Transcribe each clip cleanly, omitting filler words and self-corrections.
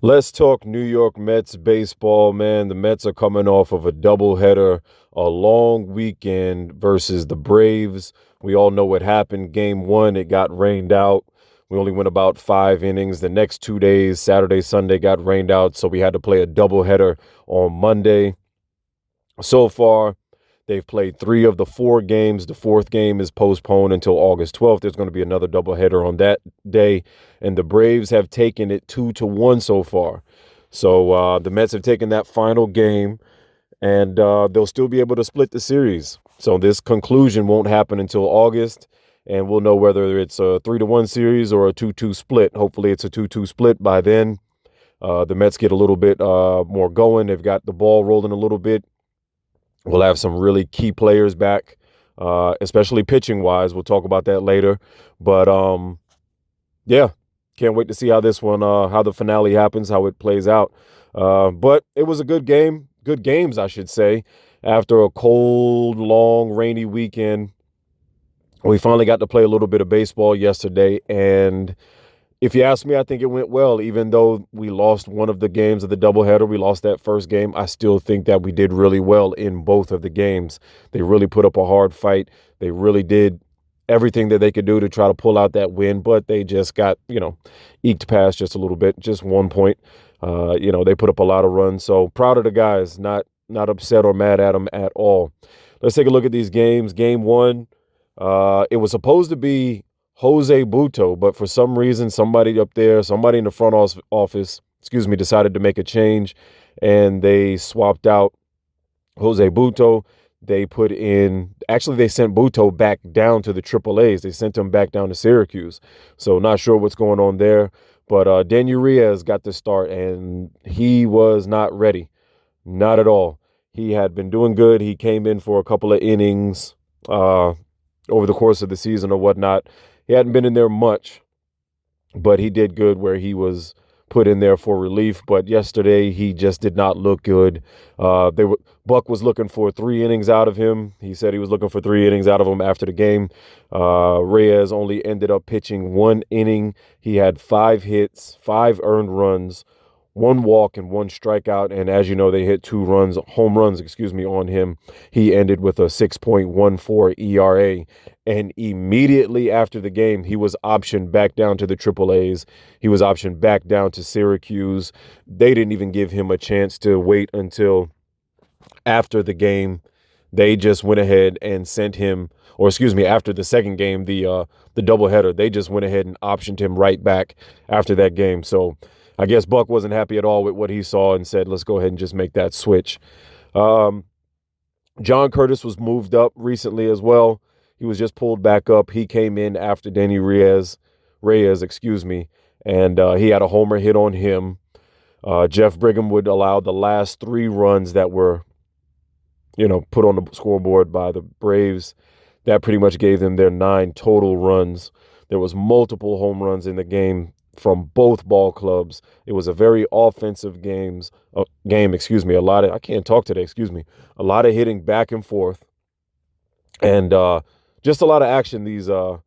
Let's talk New York Mets baseball, man. The Mets are coming off of a doubleheader, a long weekend versus the Braves. We all know what happened. Game one, it got rained out. We only went about 5 innings. The next 2 days, Saturday, Sunday, got rained out, so we had to play a doubleheader on Monday. So far, they've played three of the four games. The fourth game is postponed until August 12th. There's going to be another doubleheader on that day. And the Braves have taken it 2-1 so far. So the Mets have taken that final game, and they'll still be able to split the series. So this conclusion won't happen until August, and we'll know whether it's a 3-1 series or a 2-2 split. Hopefully it's a 2-2 split by then. The Mets get a little bit more going. They've got the ball rolling a little bit. We'll have some really key players back, especially pitching wise. We'll talk about that later. But yeah, can't wait to see how this one, how the finale happens, how it plays out. But it was a good game, good games, I should say. After a cold, long, rainy weekend, we finally got to play a little bit of baseball yesterday, and if you ask me, I think it went well. Even though we lost one of the games of the doubleheader, we lost that first game. I still think that we did really well in both of the games. They really put up a hard fight. They really did everything that they could do to try to pull out that win, but they just got, eked past just a little bit, just 1 point. They put up a lot of runs. So proud of the guys, not upset or mad at them at all. Let's take a look at these games. Game one, it was supposed to be Jose Butto, but for some reason, somebody up there, somebody in the front office, decided to make a change, and they swapped out Jose Butto. They sent Butto back down to the Triple A's. They sent him back down to Syracuse. So not sure what's going on there. But Daniel Reyes got the start, and he was not ready. Not at all. He had been doing good. He came in for a couple of innings over the course of the season or whatnot. He hadn't been in there much, but he did good where he was put in there for relief. But yesterday he just did not look good. Buck was looking for 3 innings out of him. He said he was looking for 3 innings out of him after the game. Reyes only ended up pitching 1 inning. He had 5 hits, 5 earned runs, 1 walk and 1 strikeout. And as you know, they hit home runs, on him. He ended with a 6.14 ERA. And immediately after the game, he was optioned back down to the Triple A's. He was optioned back down to Syracuse. They didn't even give him a chance to wait until after the game. They just went ahead and sent him, after the second game, the doubleheader, they just went ahead and optioned him right back after that game. So I guess Buck wasn't happy at all with what he saw and said, let's go ahead and just make that switch. John Curtis was moved up recently as well. He was just pulled back up. He came in after Danny Reyes, and he had a homer hit on him. Jeff Brigham would allow the last 3 runs that were, put on the scoreboard by the Braves. That pretty much gave them their 9 total runs. There was multiple home runs in the game from both ball clubs. It was a very offensive game. A lot of hitting back and forth, and just a lot of action these 2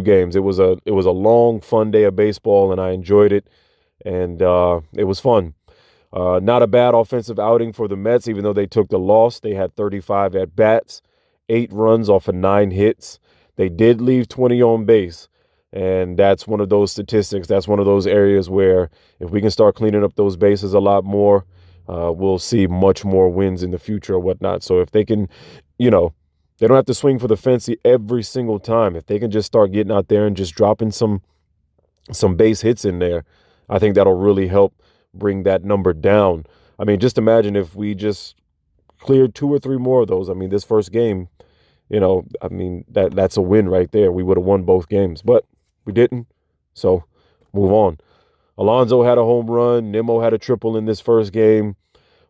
games. It was a long, fun day of baseball, and I enjoyed it, and it was fun. Not a bad offensive outing for the Mets, even though they took the loss. They had 35 at bats, 8 runs off of 9 hits. They did leave 20 on base. And that's one of those statistics. That's one of those areas where if we can start cleaning up those bases a lot more, we'll see much more wins in the future or whatnot. So if they can, they don't have to swing for the fence every single time. If they can just start getting out there and just dropping some base hits in there, I think that'll really help bring that number down. I mean, just imagine if we just cleared 2 or 3 more of those. I mean, this first game, that's a win right there. We would have won both games, but we didn't. So move on. Alonso had a home run. Nimmo had a triple in this first game.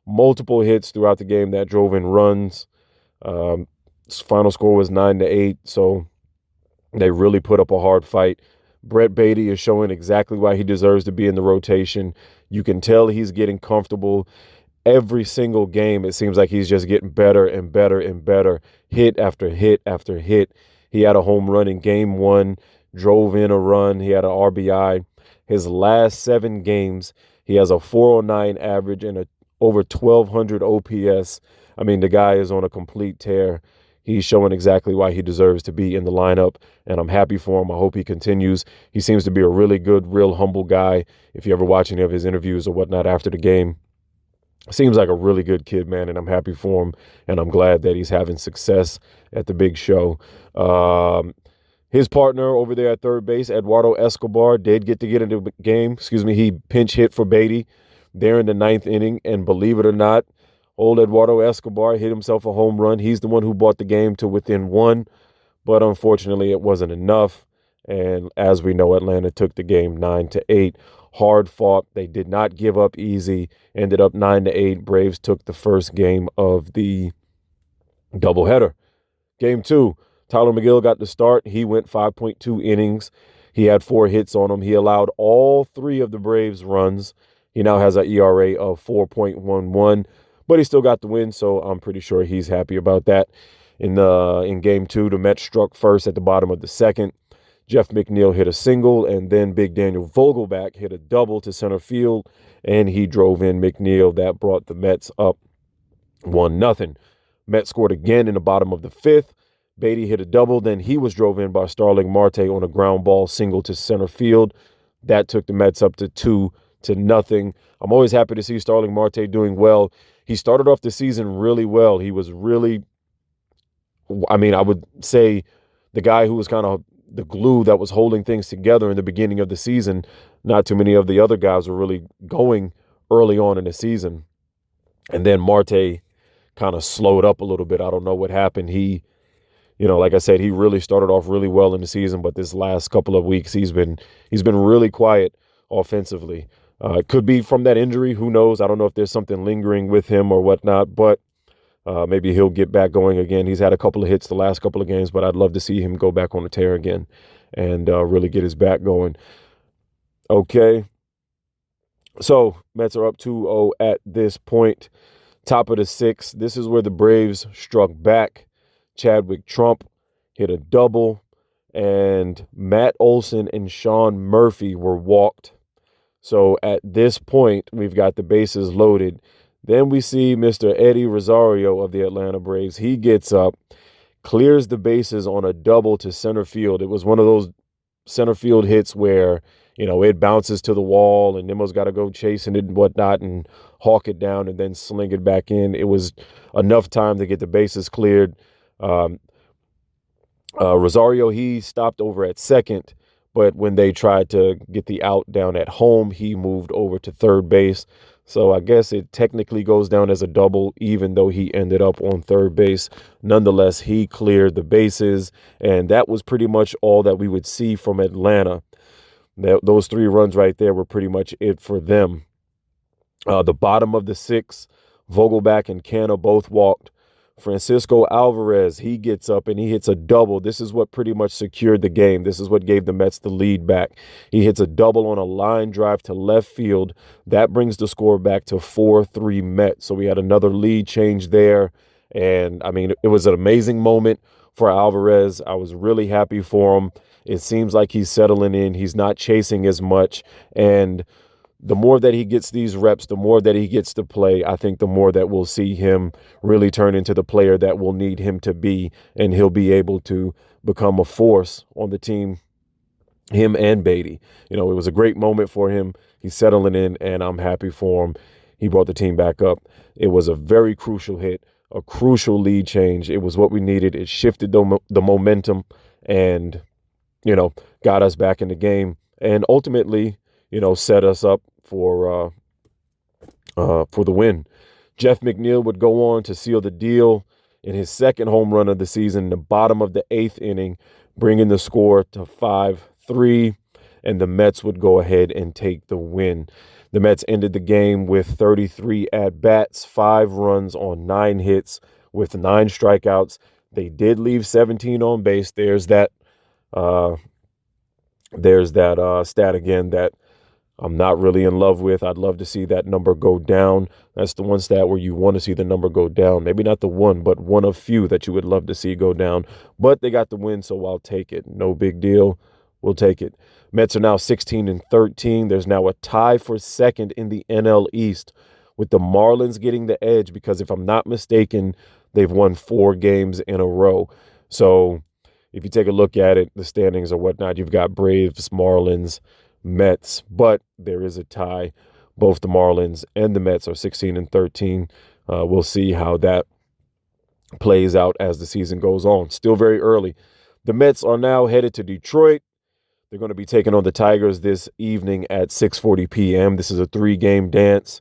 Multiple hits throughout the game that drove in runs. Final score was 9-8. So they really put up a hard fight. Brett Beatty is showing exactly why he deserves to be in the rotation. You can tell he's getting comfortable. Every single game, it seems like he's just getting better and better and better. Hit after hit after hit. He had a home run in game 1, drove in a run. He had an RBI. His last 7 games, he has a 409 average and a over 1200 OPS. I mean, the guy is on a complete tear. He's showing exactly why he deserves to be in the lineup, and I'm happy for him. I hope he continues. He seems to be a really good, real humble guy. If you ever watch any of his interviews or whatnot after the game, seems like a really good kid, man, and I'm happy for him, and I'm glad that he's having success at the big show. His partner over there at third base, Eduardo Escobar, did get to get into the game. He pinch hit for Beatty there in the 9th inning, and believe it or not, old Eduardo Escobar hit himself a home run. He's the one who brought the game to within 1, but unfortunately it wasn't enough. And as we know, Atlanta took the game 9-8. Hard fought. They did not give up easy. Ended up 9-8. Braves took the first game of the doubleheader. Game 2, Tyler McGill got the start. He went 5.2 innings. He had 4 hits on him. He allowed all 3 of the Braves runs. He now has an ERA of 4.11, but he still got the win, so I'm pretty sure he's happy about that. In Game 2, the Mets struck first at the bottom of the 2nd. Jeff McNeil hit a single, and then Big Daniel Vogelback hit a double to center field, and he drove in McNeil. That brought the Mets up 1-0. Mets scored again in the bottom of the 5th. Beatty hit a double, then he was drove in by Starling Marte on a ground ball single to center field. That took the Mets up to 2-0. I'm always happy to see Starling Marte doing well. He started off the season really well. He was really, I would say the guy who was kind of the glue that was holding things together in the beginning of the season. Not too many of the other guys were really going early on in the season. And then Marte kind of slowed up a little bit. I don't know what happened. He, like I said, he really started off really well in the season, but this last couple of weeks he's been really quiet offensively. It could be from that injury. Who knows? I don't know if there's something lingering with him or whatnot, but maybe he'll get back going again. He's had a couple of hits the last couple of games, but I'd love to see him go back on a tear again and really get his back going. Okay. So Mets are up 2-0 at this point. Top of the 6th. This is where the Braves struck back. Chadwick Trump hit a double, and Matt Olson and Sean Murphy were walked. So at this point, we've got the bases loaded. Then we see Mr. Eddie Rosario of the Atlanta Braves. He gets up, clears the bases on a double to center field. It was one of those center field hits where, it bounces to the wall and Nemo's got to go chasing it and whatnot and hawk it down and then sling it back in. It was enough time to get the bases cleared. Rosario, he stopped over at second, but when they tried to get the out down at home, he moved over to third base. So I guess it technically goes down as a double, even though he ended up on third base. Nonetheless, he cleared the bases, and that was pretty much all that we would see from Atlanta. Those 3 runs right there were pretty much it for them. The bottom of the 6th, Vogelback and Canna both walked. Francisco Alvarez, he gets up and he hits a double. This is what pretty much secured the game. This is what gave the Mets the lead back. He hits a double on a line drive to left field. That brings the score back to 4-3 Mets. So we had another lead change there. And, it was an amazing moment for Alvarez. I was really happy for him. It seems like he's settling in. He's not chasing as much. And the more that he gets these reps, the more that he gets to play, I think the more that we'll see him really turn into the player that we'll need him to be, and he'll be able to become a force on the team, him and Beatty. It was a great moment for him. He's settling in, and I'm happy for him. He brought the team back up. It was a very crucial hit, a crucial lead change. It was what we needed. It shifted the momentum and, got us back in the game and ultimately, set us up for the win. Jeff McNeil would go on to seal the deal in his second home run of the season in the bottom of the 8th inning, bringing the score to 5-3, and the Mets would go ahead and take the win. The Mets ended the game with 33 at-bats, 5 runs on 9 hits with 9 strikeouts. They did leave 17 on base. There's that stat again that I'm not really in love with. I'd love to see that number go down. That's the one stat where you want to see the number go down. Maybe not the one, but one of few that you would love to see go down. But they got the win, so I'll take it. No big deal. We'll take it. Mets are now 16-13. There's now a tie for second in the NL East, with the Marlins getting the edge because, if I'm not mistaken, they've won 4 games in a row. So if you take a look at it, the standings or whatnot, you've got Braves, Marlins, Mets, but there is a tie. Both the Marlins and the Mets are 16-13. We'll see how that plays out as the season goes on. Still very early. The Mets are now headed to Detroit. They're going to be taking on the Tigers this evening at 6:40 p.m. This is a 3-game dance,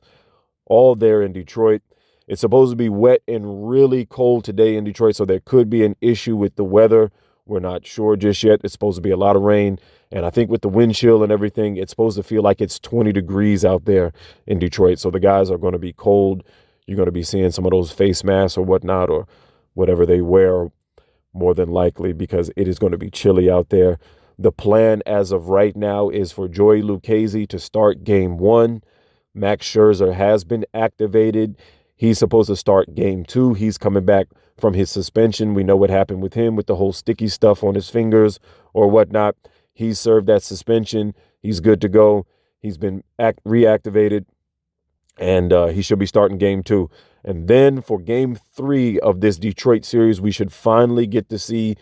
all there in Detroit. It's supposed to be wet and really cold today in Detroit, so there could be an issue with the weather. We're not sure just yet. It's supposed to be a lot of rain, and I think with the wind chill and everything, it's supposed to feel like it's 20 degrees out there in Detroit. So the guys are going to be cold. You're going to be seeing some of those face masks or whatnot, or whatever they wear, more than likely, because it is going to be chilly out there. The plan as of right now is for Joey Lucchesi to start game 1. Max Scherzer has been activated. He's supposed to start game 2. He's coming back from his suspension. We know what happened with him with the whole sticky stuff on his fingers or whatnot. He's served that suspension. He's good to go. He's been reactivated, and he should be starting game 2. And then for game 3 of this Detroit series, we should finally get to see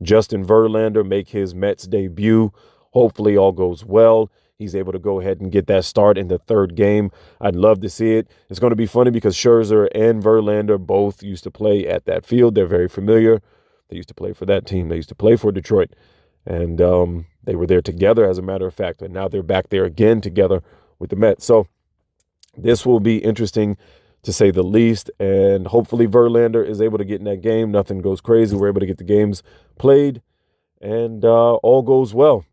Justin Verlander make his Mets debut. Hopefully all goes well. He's able to go ahead and get that start in the 3rd game. I'd love to see it. It's going to be funny because Scherzer and Verlander both used to play at that field. They're very familiar. They used to play for that team. They used to play for Detroit. And they were there together, as a matter of fact. And now they're back there again together with the Mets. So this will be interesting, to say the least, and hopefully Verlander is able to get in that game. Nothing goes crazy. We're able to get the games played, and all goes well.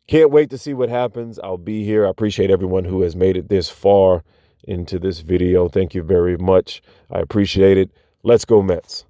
Can't wait to see what happens. I'll be here. I appreciate everyone who has made it this far into this video. Thank you very much. I appreciate it. Let's go Mets.